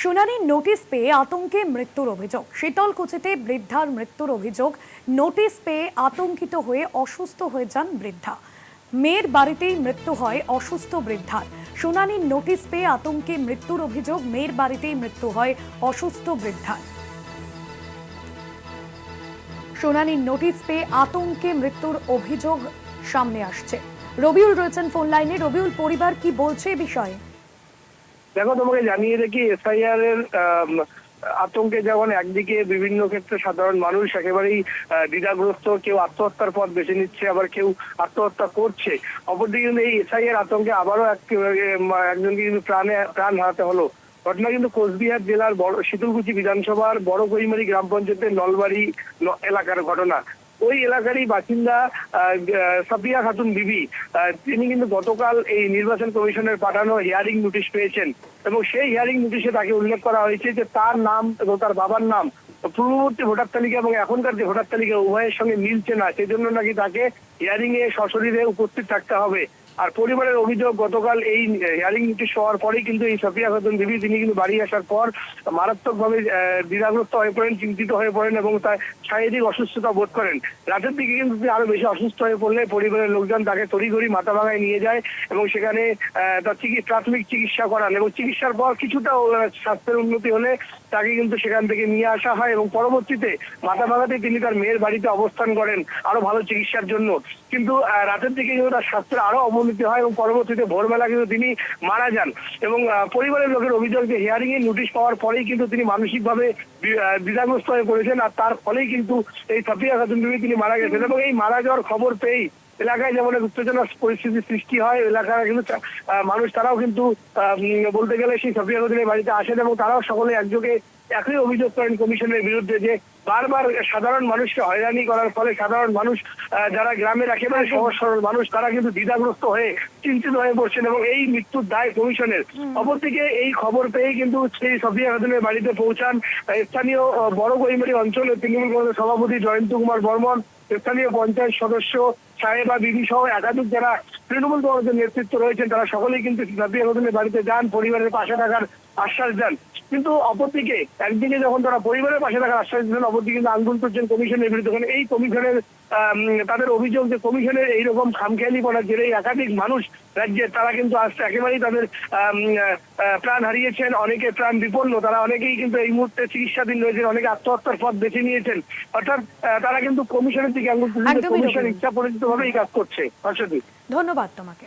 শুনানির নোটিশ পেয়ে আতঙ্কে মৃত্যুর অভিযোগ। শীতলকুচিতে বৃদ্ধার মৃত্যুর অভিযোগ। নোটিশ পেয়ে আতঙ্কিত হয়ে অসুস্থ হয়ে যান বৃদ্ধা। মেয়ের বাড়িতেই মৃত্যু হয় অসুস্থ বৃদ্ধার। শুনানির নোটিশ পেয়ে আতঙ্কে মৃত্যুর অভিযোগ। মেয়ের বাড়িতেই মৃত্যু হয় অসুস্থ বৃদ্ধার। শুনানির নোটিশ পেয়ে আতঙ্কে মৃত্যুর অভিযোগ সামনে আসছে। রবিউল রয়েছেন ফোন লাইনে। রবিউল, পরিবার কি বলছে এ বিষয়ে? দেখো, তোমাকে জানিয়ে দেখি এসআইআর এর আতঙ্কে যেমন একদিকে বিভিন্ন ক্ষেত্রে সাধারণ মানুষ একেবারেই দ্বিধাগ্রস্ত, কেউ আত্মহত্যার পথ বেছে নিচ্ছে, আবার কেউ আত্মহত্যা করছে। অপরদিকে কিন্তু এই এসআইআর আতঙ্কে আবারও একজনকে কিন্তু প্রাণ হারাতে হলো। ঘটনা কিন্তু কোচবিহার জেলার শীতলকুচি বিধানসভার বড় কৈমারি গ্রাম পঞ্চায়েতের নলবাড়ি এলাকার ঘটনা। ওই এলাকারই বাসিন্দা সাফিয়া খাতুন বিবি, তিনি কিন্তু গতকাল এই নির্বাচন কমিশনের পাঠানো হিয়ারিং নোটিশ পেয়েছেন এবং সেই হিয়ারিং নোটিশে তাকে উল্লেখ করা হয়েছে যে তার নাম এবং তার বাবার নাম পূর্ববর্তী ভোটার তালিকা এবং এখনকার যে ভোটার তালিকা উভয়ের সঙ্গে মিলছে না, সেই জন্য নাকি তাকে হিয়ারিং এ সশরীরে উপস্থিত থাকতে হবে। আর পরিবারের অভিযোগ, গতকাল এই হিয়ারিং নোটিশ হওয়ার পরেই কিন্তু এই সাফিয়া খাতুন বিবি তিনি কিন্তু বাড়ি আসার পর মারাত্মকভাবে দ্বিধাগ্রস্ত হয়ে পড়েন, চিন্তিত হয়ে পড়েন এবং তার শারীরিক অসুস্থতা বোধ করেন। রাতের দিকে কিন্তু তিনি আরো বেশি অসুস্থ হয়ে পড়লে পরিবারের লোকজন তাকে তড়িঘড়ি মাথাভাঙায় নিয়ে যায় এবং সেখানে তার প্রাথমিক চিকিৎসা করান এবং চিকিৎসার পর কিছুটা স্বাস্থ্যের উন্নতি হলে তাকে কিন্তু সেখান থেকে নিয়ে আসা হয় এবং পরবর্তীতে মাথাভাঙাতে তিনি তার মেয়ের বাড়িতে অবস্থান করেন আরো ভালো চিকিৎসার জন্য। কিন্তু রাতের দিকে কিন্তু তার স্বাস্থ্যের আরো অবনতি হয় এবং পরবর্তীতে ভোরবেলা কিন্তু তিনি মারা যান এবং পরিবারের লোকের অভিযোগ যে হিয়ারিং এর নোটিশ পাওয়ার পরেই কিন্তু তিনি মানসিকভাবে দ্বিধাগ্রস্ত হয়ে পড়েছেন আর তার ফলেই কিন্তু এই সাফিয়া খাতুন বিবি তিনি মারা গেছেন এবং এই মারা যাওয়ার খবর পেয়েই এলাকায় যেমন উত্তেজনার পরিস্থিতি সৃষ্টি হয়। এলাকার কিন্তু মানুষ তারাও কিন্তু বলতে গেলে সেই সাফিয়া খাতুনের বাড়িতে আসেন এবং তারাও সকলে একযোগে একই অভিযোগ করেন কমিশনের বিরুদ্ধে যে বারবার সাধারণ মানুষকে হয়রানি করার ফলে সাধারণ মানুষ যারা গ্রামের একেবারে সহজ সরল মানুষ তারা কিন্তু দ্বিধাগ্রস্ত হয়ে চিন্তিত হয়ে পড়ছেন এবং এই মৃত্যুর দায় কমিশনের। অপরদিকে এই খবর পেয়ে কিন্তু সেই সাফিয়া খাতুনের বাড়িতে পৌঁছান স্থানীয় বড় কৈমারি অঞ্চলের তৃণমূল কংগ্রেসের সভাপতি জয়ন্ত কুমার বর্মন, স্থানীয় পঞ্চায়েত সদস্য সাহেবা বিবি সহ একাধিক যারা তৃণমূল কংগ্রেসের নেতৃত্ব রয়েছেন তারা সকলেই কিন্তু সাফিয়া খাতুনের বাড়িতে যান, পরিবারের পাশে থাকার আশ্বাস দেন। কিন্তু অপরদিকে একদিকে যখন তারা পরিবারের পাশে থাকার আশ্বাস দিচ্ছেন, অপরদিকে কিন্তু আন্দোলন করছেন কমিশনের বিরুদ্ধে। এই কমিশনের তাদের অভিযোগ যে কমিশনের এইরকম খামখেয়ালি করার জেরে একাধিক মানুষ রাজ্যের তারা কিন্তু আজকে একেবারেই তাদের প্রাণ হারিয়েছেন, অনেকে প্রাণ বিপন্ন, তারা অনেকেই কিন্তু এই মুহূর্তে চিকিৎসাধীন রয়েছেন, অনেকে আত্মহত্যার পথ বেছে নিয়েছেন। অর্থাৎ তারা কিন্তু কমিশনের দিকে কমিশন ইচ্ছা পরিচিত ভাবে এই কাজ করছে। ধন্যবাদ তোমাকে।